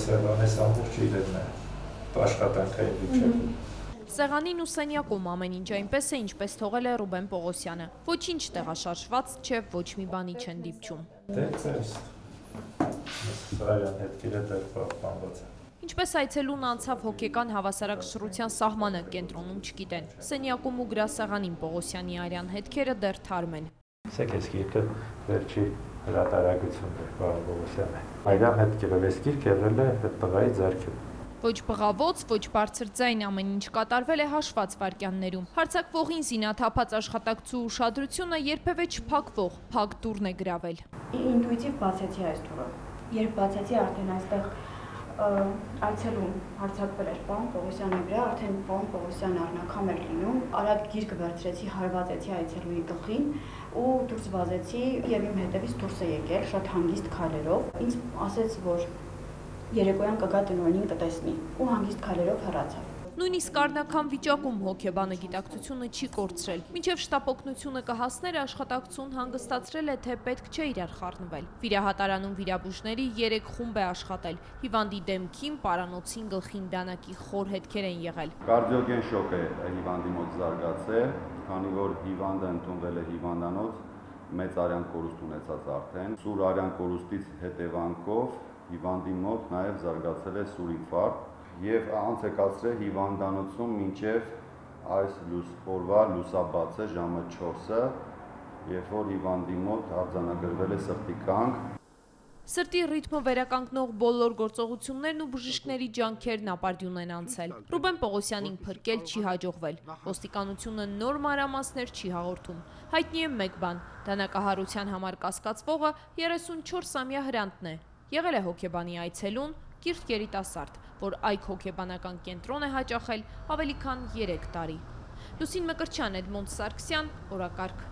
սեղանի ամբողջ իրեն է աշխատանքային վիճակում։ Սեղանին ու սենյակում ամեն ինչ այնպես է, ինչպես թողել է Ռուբեն Պողոսյանը։ Ոչինչ տեղաշարժված չէ, ոչ մի բանի չեն դիպչում։ Դե ծես։ Սարյան հետքերը դեռ պահպանված են։ Ինչպես այցելուն անցավ հոգեկան հավասարակշռության սահմանը, կենտրոնում չգիտեն։ Սենյակում ու գրասեղանին Պողոսյանի արյան հետքերը դեռ թարմ են։ Սեք ես գիրքը վերջի հրատարակությունն է պարոն Պողոսյանը։ Այրան հետքերով ես գիրք եղել է այդ տղայի ձեռքում։ Ոչ բղավոց, ոչ բարձր ձայն, ամեն ինչ կատարվել է հաշված վայրկյաններում։ Հարձակվողին զինաթափած աշխատակցու ուշադրությունը երբևէ չփակվող, փակ դուռն է գրավել։ Ինտուիտիվ բացեցի այս դուռը։ Երբ բացեցի, արդեն այստեղ այցելում հարձակվել էր պարոն Պողոսյանի վրա, արդեն պարոն Պողոսյանը առնակամ էր լինում, արագ գիրկը վերցրեցի, հարվածեցի այցելուի գլխին ու դուրս վազեցի եւ իմ հետևից դուրս է եկել շատ հանգիստ քայլերով։ Ինձ ասեց, որ երեկոյան կգա տնօրենին կտեսնի ու հանգիստ քայլերով հեռացավ։ Նույնիսկ առնական վիճակում հոգեբանը գիտակցությունը չի կորցրել։ Մինչև շտապօգնությունը կհասներ աշխատակցուն հանգստացրել է, թե պետք չէ իրար խառնվել։ Վիրահատարանում վիրաբույժների 3 խումբ է աշխատել։ Հիվանդի դեմքին, պարանոցին, գլխին դանակի խոր հետքեր են եղել։ Կարդիոգեն շոկ է հիվանդի մոտ զարգացել, քանի որ հիվանդը ընդունվել է հիվանդանոց, մեծ արյան կորուստ ունեցած արդեն։ Սուր արյան կորուստից հետևանքով հիվանդի մոտ նաև զարգացել է սուր ինֆարկտ եւ անց է կացրել հիվանդանոցում մինչեւ այս օրվա լուսաբացը ժամը 4-ը, երբ որ հիվանդի մոտ արձանագրվել է սրտի կանգ։ Սրտի ռիթմը վերականգնող բոլոր գործողություններն ու բժիշկների ջանքերն ապարդյուն են անցել։ Ռուբեն Պողոսյանին փրկել չի հաջողվել։ Ոստիկանությունը նոր մանրամասներ չի հաղորդում։ Հայտնի է մեկ բան՝ դանակահարության համար կասկածվողը 34-ամյա Հրանտն է։ Եղել է հոգեբանի այցելուն, կիրթ երիտասարդ, որ այք հոգեբանական կենտրոն է հաճախել ավելի քան 3 տարի։ Լուսին Մկրտչյան, Էդմոնդ Սարգսյան, օրակարգ։